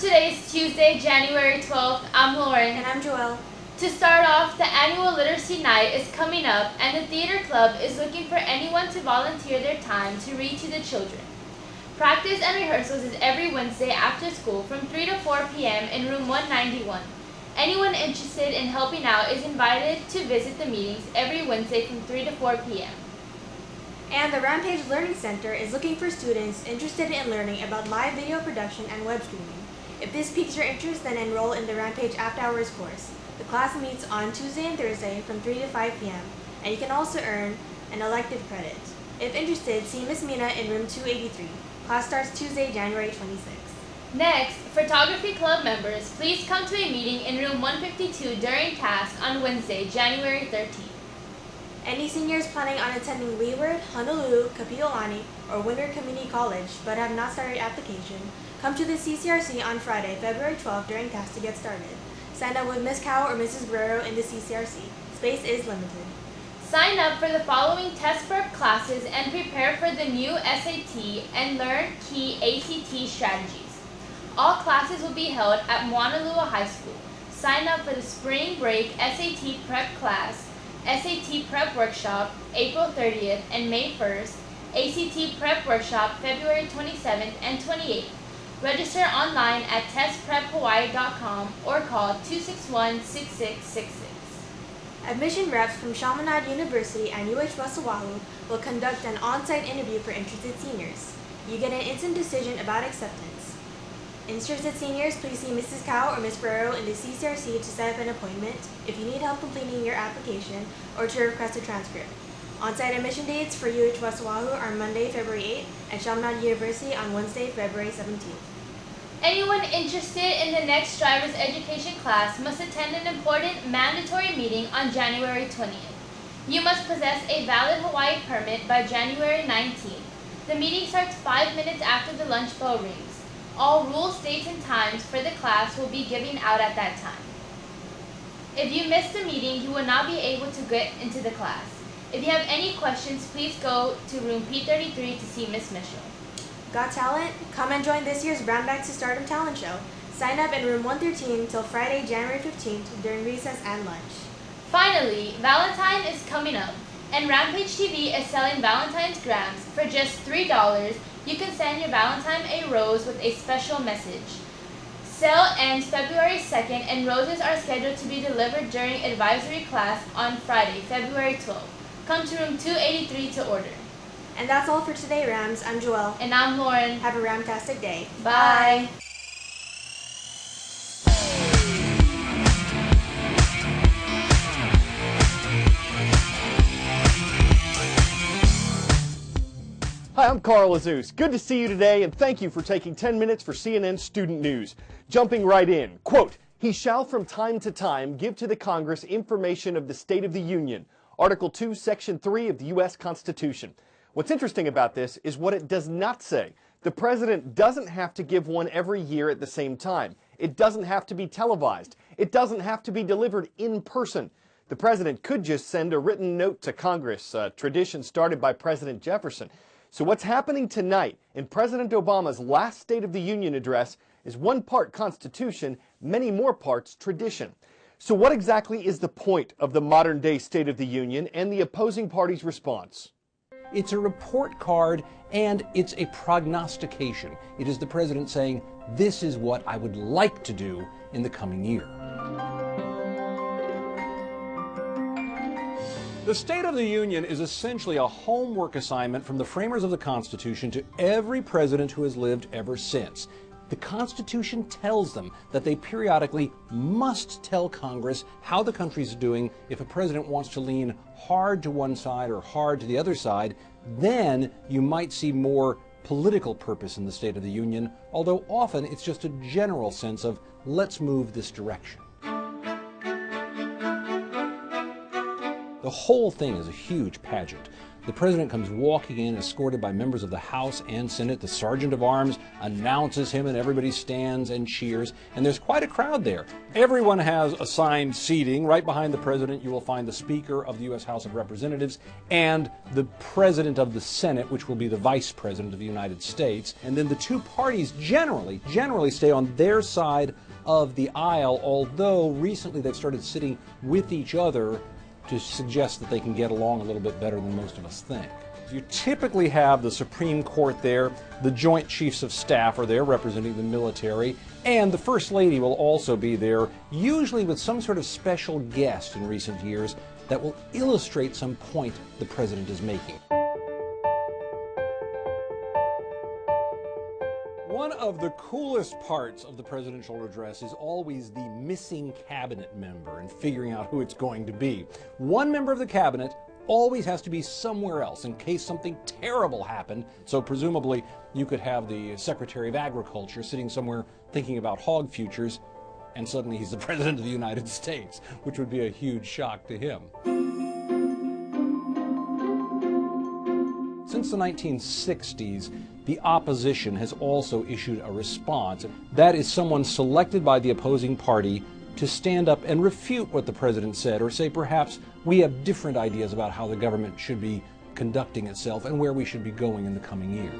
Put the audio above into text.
Today is Tuesday, January 12th. I'm Lauren. And I'm Joelle. To start off, the annual Literacy Night is coming up, and the Theater Club is looking for anyone to volunteer their time to read to the children. Practice and rehearsals is every Wednesday after school from 3 to 4 p.m. in room 191. Anyone interested in helping out is invited to visit the meetings every Wednesday from 3 to 4 p.m. And the Rampage Learning Center is looking for students interested in learning about live video production and web streaming. If this piques your interest, then enroll in the Rampage After Hours course. The class meets on Tuesday and Thursday from 3 to 5 p.m., and you can also earn an elective credit. If interested, see Miss Mina in room 283. Class starts Tuesday, January 26th. Next, photography club members, please come to a meeting in room 152 during task on Wednesday, January 13th. Any seniors planning on attending Leeward, Honolulu, Kapi'olani, or Winter Community College but have not started application, come to the CCRC on Friday, February 12th during task to get started. Sign up with Ms. Cow or Mrs. Guerrero in the CCRC. Space is limited. Sign up for the following test prep classes and prepare for the new SAT and learn key ACT strategies. All classes will be held at Moanalua High School. Sign up for the Spring Break SAT Prep class, SAT Prep Workshop, April 30th and May 1st, ACT Prep Workshop, February 27th and 28th. Register online at testprephawaii.com or call 261-6666. Admission reps from Chaminade University and UH West Oahu will conduct an on-site interview for interested seniors. You get an instant decision about acceptance. Interested seniors, please see Mrs. Cow or Ms. Guerrero in the CCRC to set up an appointment if you need help completing your application or to request a transcript. On-site admission dates for UH West Oahu are Monday, February 8th, and Chaminade University on Wednesday, February 17th. Anyone interested in the next driver's education class must attend an important mandatory meeting on January 20th. You must possess a valid Hawaii permit by January 19th. The meeting starts 5 minutes after the lunch bell rings. All rules, dates, and times for the class will be given out at that time. If you miss the meeting, you will not be able to get into the class. If you have any questions, please go to room P33 to see Miss Mitchell. Got talent? Come and join this year's Brown Bags to Stardom talent show. Sign up in room 113 till Friday, January 15th during recess and lunch. Finally, Valentine is coming up, and Rampage TV is selling Valentine's grams for just $3. You can send your Valentine a rose with a special message. Sale ends February 2nd, and roses are scheduled to be delivered during advisory class on Friday, February 12th. Come to room 283 to order. And that's all for today, Rams. I'm Joelle. And I'm Lauren. Have a Ramtastic day. Bye. Hi, I'm Carl Azus. Good to see you today, and thank you for taking 10 minutes for CNN Student News. Jumping right in, quote, "He shall from time to time give to the Congress information of the State of the Union." Article 2, Section 3 of the U.S. Constitution. What's interesting about this is what it does not say. The president doesn't have to give one every year at the same time. It doesn't have to be televised. It doesn't have to be delivered in person. The president could just send a written note to Congress, a tradition started by President Jefferson. So what's happening tonight in President Obama's last State of the Union address is one part Constitution, many more parts tradition. So what exactly is the point of the modern-day State of the Union and the opposing party's response? It's a report card and it's a prognostication. It is the president saying, this is what I would like to do in the coming year. The State of the Union is essentially a homework assignment from the framers of the Constitution to every president who has lived ever since. The Constitution tells them that they periodically must tell Congress how the country's doing. If a president wants to lean hard to one side or hard to the other side, then you might see more political purpose in the State of the Union, although often it's just a general sense of, let's move this direction. The whole thing is a huge pageant. the president comes walking in, escorted by members of the House and Senate. The sergeant of arms announces him, and everybody stands and cheers. And there's quite a crowd there. Everyone has assigned seating. Right behind the president, you will find the Speaker of the U.S. House of Representatives and the President of the Senate, which will be the Vice President of the United States. And then the two parties generally stay on their side of the aisle, although recently they've started sitting with each other to suggest that they can get along a little bit better than most of us think. You typically have the Supreme Court there, the Joint Chiefs of Staff are there representing the military, and the First Lady will also be there, usually with some sort of special guest in recent years that will illustrate some point the president is making. One of the coolest parts of the presidential address is always the missing cabinet member and figuring out who it's going to be. One member of the cabinet always has to be somewhere else in case something terrible happened. So presumably you could have the Secretary of Agriculture sitting somewhere thinking about hog futures, and suddenly he's the President of the United States, which would be a huge shock to him. Since the 1960s, the opposition has also issued a response. That is someone selected by the opposing party to stand up and refute what the president said, or say perhaps we have different ideas about how the government should be conducting itself and where we should be going in the coming year.